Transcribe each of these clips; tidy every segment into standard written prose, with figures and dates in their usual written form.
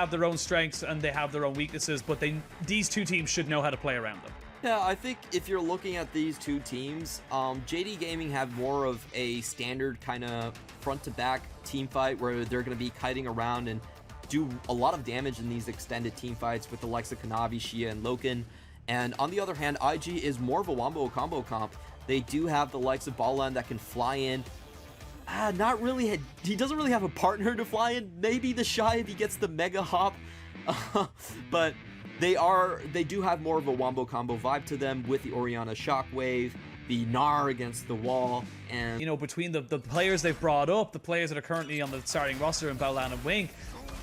have their own strengths and they have their own weaknesses, but these two teams should know how to play around them. Yeah, I think if you're looking at these two teams, JD Gaming have more of a standard kind of front-to-back team fight where they're going to be kiting around and do a lot of damage in these extended team fights with the likes of Kanavi, Xia, and Loken. And on the other hand, IG is more of a wombo combo comp. They do have the likes of Balan that can fly in. Not really. He doesn't really have a partner to fly in. Maybe the Shy if he gets the Mega Hop. But they do have more of a wombo combo vibe to them with the Orianna Shockwave, the Gnar against the wall, and you know, between the players they've brought up, the players that are currently on the starting roster in Balan and Wink,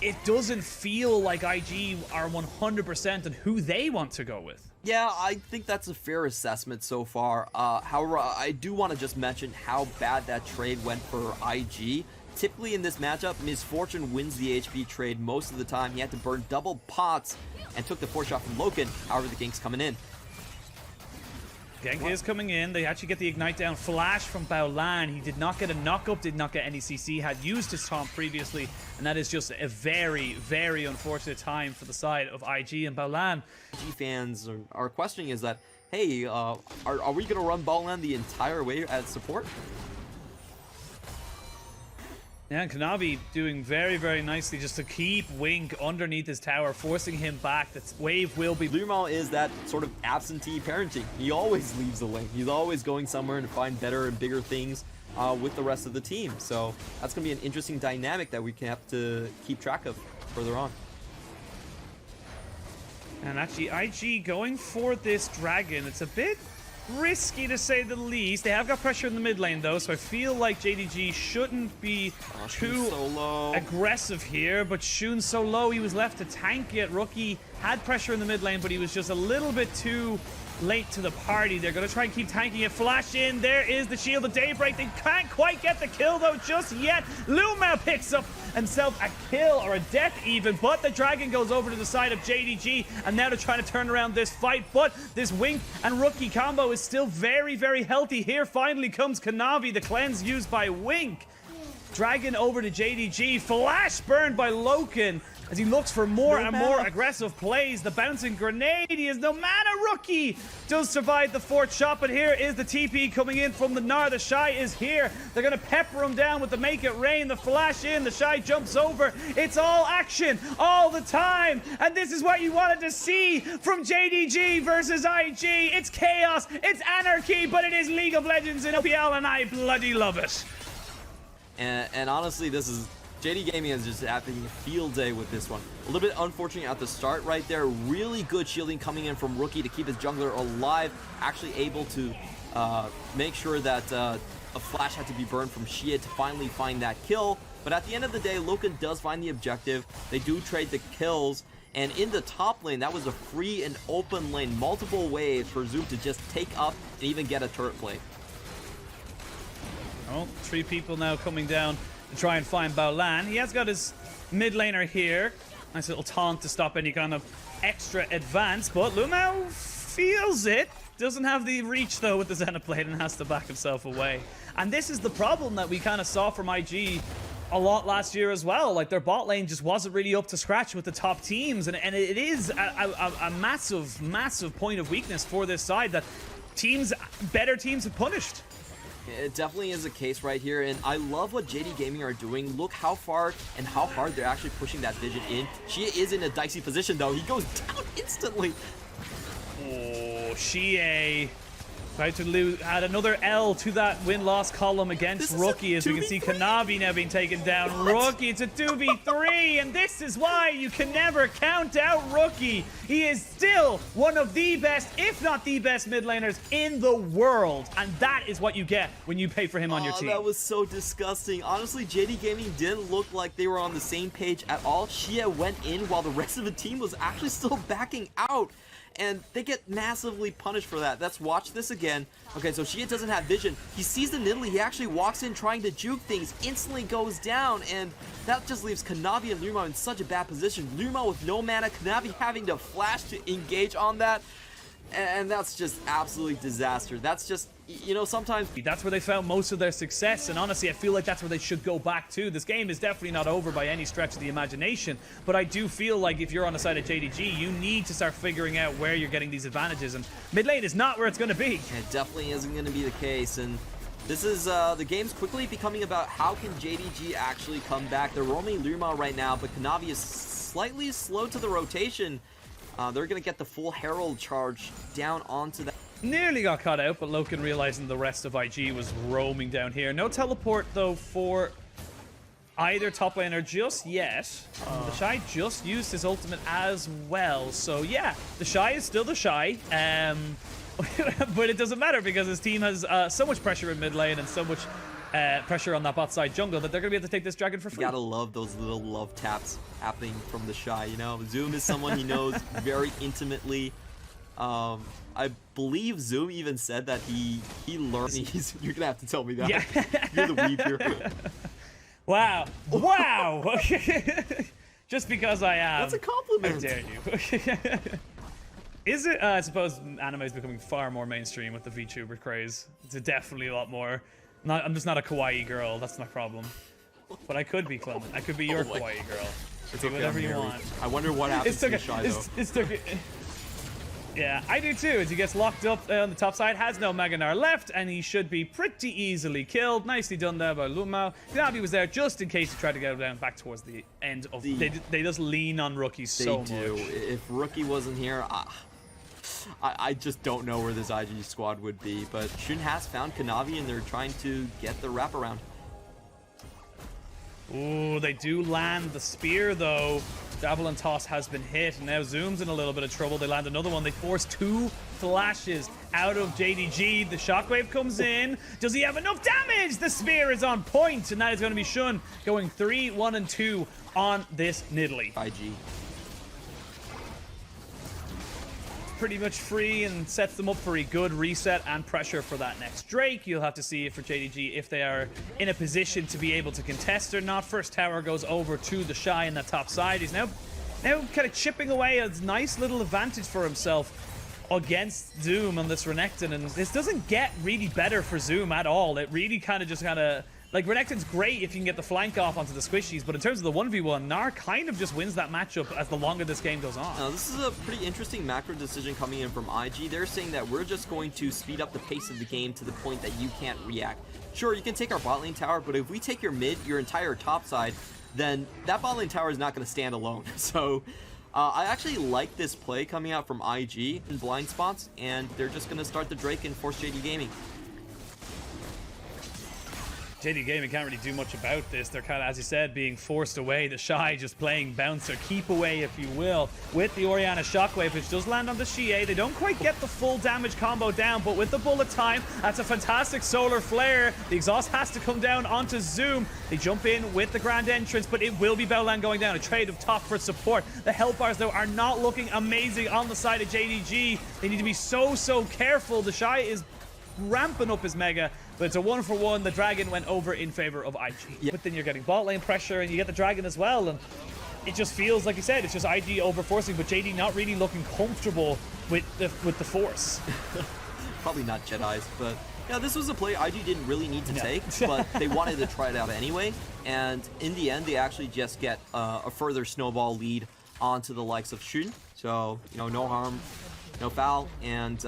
it doesn't feel like IG are 100% on who they want to go with. Yeah, I think that's a fair assessment so far. However, I do want to just mention how bad that trade went for IG. Typically in this matchup, Misfortune wins the HP trade most of the time. He had to burn double pots and took the 4-shot from Loken. However, the gank's coming in. Gank is coming in. They actually get the Ignite down flash from Baolan. He did not get a knock-up, did not get any CC, had used his taunt previously, and that is just a very, very unfortunate time for the side of IG and Baolan. IG fans are questioning is that, hey, are we going to run Baolan the entire way as support? Yeah, and Kanavi doing very, very nicely just to keep Wink underneath his tower, forcing him back. That wave will be... Lurmal is that sort of absentee parenting. He always leaves the lane. He's always going somewhere to find better and bigger things with the rest of the team. So that's going to be an interesting dynamic that we can have to keep track of further on. And actually, IG going for this dragon. It's a bit risky to say the least. They have got pressure in the mid lane though, so I feel like JDG shouldn't be too aggressive here. But Shun's so low, he was left to tank it. Rookie had pressure in the mid lane, but he was just a little bit too late to the party. They're going to try and keep tanking it. Flash in. There is the Shield of Daybreak. They can't quite get the kill though just yet. Luma picks up himself a kill, or a death even, but the dragon goes over to the side of JDG, and now they're trying to turn around this fight. But this Wink and Rookie combo is still very, very healthy. Here finally comes Kanavi, the cleanse used by Wink. Dragon over to JDG. Flash burned by Loken as he looks for more and more aggressive plays. The bouncing grenade. He is no mana. Rookie does survive the 4th shot, but here is the TP coming in from the Gnar. The Shy is here. They're going to pepper him down with the Make It Rain. The flash in. The Shy jumps over. It's all action all the time. And this is what you wanted to see from JDG versus IG. It's chaos. It's anarchy, but it is League of Legends in LPL, and I bloody love it. And honestly, this is JD Gaming is just having a field day with this one. A little bit unfortunate at the start right there. Really good shielding coming in from Rookie to keep his jungler alive. Actually able to make sure that a flash had to be burned from Xia to finally find that kill. But at the end of the day, Loken does find the objective. They do trade the kills. And in the top lane, that was a free and open lane. Multiple waves for Zoom to just take up and even get a turret play. Oh, 3 people now coming down to try and find Baolan. He has got his mid laner here. Nice little taunt to stop any kind of extra advance, but Lumao feels it. Doesn't have the reach though with the Xenoblade and has to back himself away. And this is the problem that we kind of saw from IG a lot last year as well. Like, their bot lane just wasn't really up to scratch with the top teams, and it is a massive point of weakness for this side that better teams have punished. It definitely is a case right here, and I love what JD Gaming are doing. Look how far and how hard they're actually pushing that vision in. Xia is in a dicey position though. He goes down instantly. Oh, Xia tried to add another L to that win-loss column against Rookie, as we can see Kanavi now being taken down. Rookie, it's a 2v3, and this is why you can never count out Rookie. He is still one of the best, if not the best mid laners in the world, and that is what you get when you pay for him on your team. That was so disgusting. Honestly, JD Gaming didn't look like they were on the same page at all. Xia went in while the rest of the team was actually still backing out. And they get massively punished for that. Let's watch this again. Okay, so Xia doesn't have vision. He sees the Nidalee. He actually walks in trying to juke things, instantly goes down, and that just leaves Kanavi and Luma in such a bad position. Luma with no mana, Kanavi having to flash to engage on that. And that's just absolute disaster. That's just, you know, sometimes... That's where they found most of their success, and honestly, I feel like that's where they should go back to. This game is definitely not over by any stretch of the imagination, but I do feel like if you're on the side of JDG, you need to start figuring out where you're getting these advantages, and mid lane is not where it's going to be. It definitely isn't going to be the case, and this is, the game's quickly becoming about how can JDG actually come back. They're roaming Luma right now, but Kanavi is slightly slow to the rotation. They're going to get the full Herald charge down onto that. Nearly got caught out, but Loken realizing the rest of IG was roaming down here. No teleport, though, for either top laner just yet. The Shy just used his ultimate as well. So, yeah, the Shy is still the Shy. But it doesn't matter because his team has so much pressure in mid lane and so much pressure on that bot side jungle that they're going to be able to take this dragon for free. You gotta love those little love taps happening from the Shy, you know? Zoom is someone he knows very intimately. I believe Zoom even said that he learned. You're gonna have to tell me that. Yeah. You're the weep here. Wow. Wow. Just because I am. That's a compliment. How dare you? Is it? I suppose anime is becoming far more mainstream with the VTuber craze. It's definitely a lot more. I'm just not a kawaii girl. That's my problem. But I could be Clement. I could be your kawaii girl. It's do okay, whatever you want. I wonder what happens to the Shy, though. Yeah, I do too. As he gets locked up on the top side, has no Maganar left, and he should be pretty easily killed. Nicely done there by Lumao. Kanavi was there just in case he tried to go down back towards the end of. They just lean on rookies so much. They do. If Rookie wasn't here, I just don't know where this IG squad would be. But Shun has found Kanavi, and they're trying to get the wraparound. Ooh, they do land the spear though. Javelin toss has been hit, and now Zoom's in a little bit of trouble. They land another one. They force 2 flashes out of JDG. The shockwave comes in. Does he have enough damage? The spear is on point, and that is going to be Shun going 3, 1, and 2 on this Nidalee. IG. Pretty much free and sets them up for a good reset and pressure for that next Drake. You'll have to see for JDG if they are in a position to be able to contest or not. First tower goes over to the Shy in that top side. He's now kind of chipping away a nice little advantage for himself against Zoom on this Renekton, and this doesn't get really better for Zoom at all. It really kind of like, Renekton's great if you can get the flank off onto the squishies, but in terms of the 1v1, Gnar kind of just wins that matchup as the longer this game goes on. Now, this is a pretty interesting macro decision coming in from IG. They're saying that we're just going to speed up the pace of the game to the point that you can't react. Sure, you can take our bot lane tower, but if we take your mid, your entire top side, then that bot lane tower is not going to stand alone. So, I actually like this play coming out from IG in blind spots, and they're just going to start the Drake and force JD Gaming. JD Gaming can't really do much about this. They're kind of, as you said, being forced away. The Shy just playing bouncer, keep away, if you will, with the Orianna Shockwave, which does land on the Xie. They don't quite get the full damage combo down, but with the bullet time, that's a fantastic solar flare. The exhaust has to come down onto Zoom. They jump in with the grand entrance, but it will be Bellland going down. A trade of top for support. The health bars, though, are not looking amazing on the side of JDG. They need to be so careful. The Shy is ramping up his mega, but it's a 1-for-1. The dragon went over in favor of IG. Yeah. But then you're getting bot lane pressure, and you get the dragon as well, and it just feels, like you said, it's just IG over-forcing, but JD not really looking comfortable with the force. Probably not Jedi's, but yeah, this was a play IG didn't really need to take, but they wanted to try it out anyway, and in the end, they actually just get a further snowball lead onto the likes of Shun. So, you know, no harm, no foul, and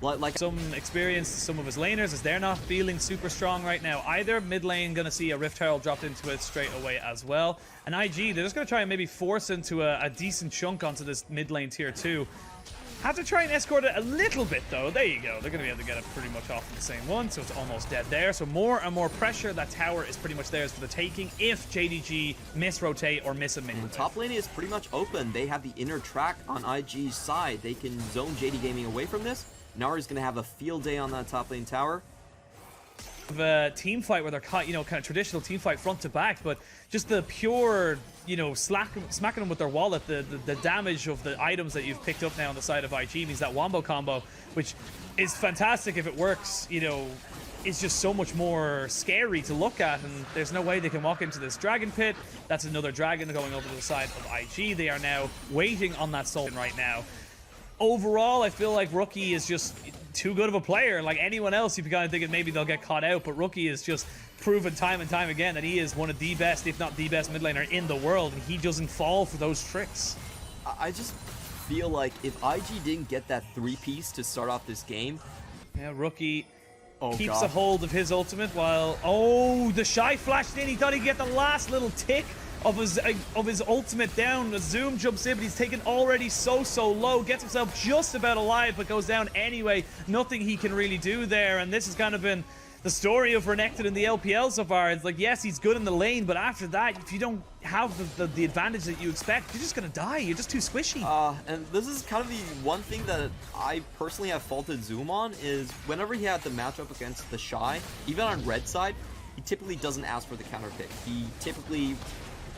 like some experience, some of his laners, as they're not feeling super strong right now either. Mid lane gonna see a Rift Herald dropped into it straight away as well. And IG, they're just gonna try and maybe force into a decent chunk onto this mid lane tier 2. Have to try and escort it a little bit though. There you go. They're gonna be able to get it pretty much off in the same one, so it's almost dead there. So more and more pressure. That tower is pretty much theirs for the taking if JDG misrotate or miss a minion. Top lane is pretty much open. They have the inner track on IG's side. They can zone JD Gaming away from this. Nari's going to have a field day on that top lane tower. A team fight where they're kind of traditional team fight front to back, but just the pure, smacking them with their wallet, the damage of the items that you've picked up now on the side of IG means that wombo combo, which is fantastic if it works, is just so much more scary to look at, and there's no way they can walk into this dragon pit. That's another dragon going over to the side of IG. They are now waiting on that soul right now. overall, I feel like Rookie is just too good of a player. Like anyone else, you'd be kind of thinking maybe they'll get caught out, but Rookie is just proven time and time again that he is one of the best, if not the best mid laner in the world, and he doesn't fall for those tricks. I just feel like if IG didn't get that 3-piece to start off this game. Yeah, Rookie keeps God. a hold of his ultimate while... Oh, the Shy flashed in. He thought he'd get the last little tick of his ultimate down. The Zoom jumps in, but he's taken already so low. Gets himself just about alive, but goes down anyway. Nothing he can really do there, and this has kind of been the story of Renekton in the LPL so far. It's like, yes, he's good in the lane, but after that, if you don't have the advantage that you expect, you're just gonna die. You're just too squishy. And this is kind of the one thing that I personally have faulted Zoom on, is whenever he had the matchup against the Shy, even on red side, he typically doesn't ask for the counter pick. He typically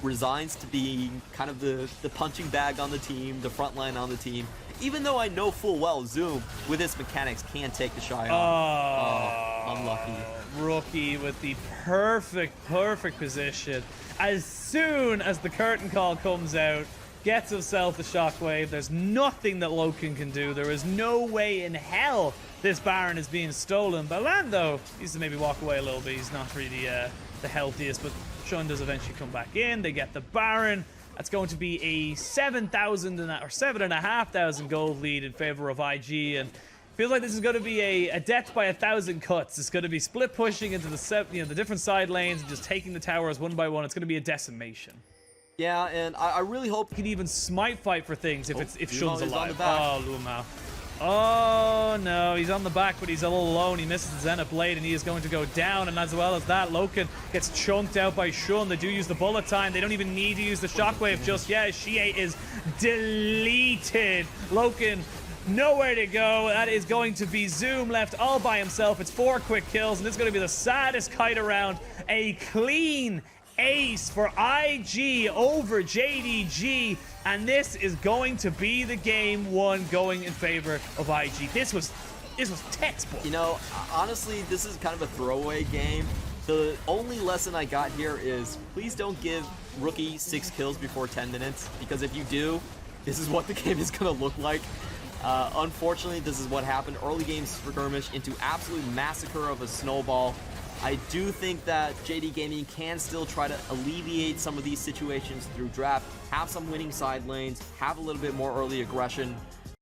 resigns to being kind of the punching bag on the team, the front line on the team, even though I know full well Zoom, with his mechanics, can take the Shy on. Unlucky. Rookie with the perfect position. As soon as the curtain call comes out, gets himself the shockwave. There's nothing that Loken can do. There is no way in hell this Baron is being stolen. But Lando needs to maybe walk away a little bit. He's not really the healthiest, but Sean does eventually come back in. They get the Baron. That's going to be a 7,000 or 7,500 gold lead in favor of IG, and feels like this is going to be a death by 1,000 cuts. It's going to be split pushing into the different side lanes and just taking the towers one by one. It's going to be a decimation. Yeah, and I really hope He can even smite fight for things if Shun's is on alive. the back. Oh, Lumao. Oh no, he's on the back, but he's all alone. He misses the Zenith Blade, and he is going to go down. And as well as that, Loken gets chunked out by Shun. They do use the bullet time. They don't even need to use the shockwave just yet. Shie is deleted. Loken, nowhere to go. That is going to be Zoom left all by himself. It's 4 quick kills, and this is going to be the saddest kite around. A clean ace for IG over JDG, and this is going to be the game one going in favor of IG. This was textbook. You know, honestly, this is kind of a throwaway game. The only lesson I got here is please don't give Rookie 6 kills before 10 minutes, because if you do, this is what the game is going to look like. Unfortunately, this is what happened. Early game skirmish into absolute massacre of a snowball. I do think that JD Gaming can still try to alleviate some of these situations through draft, have some winning side lanes, have a little bit more early aggression.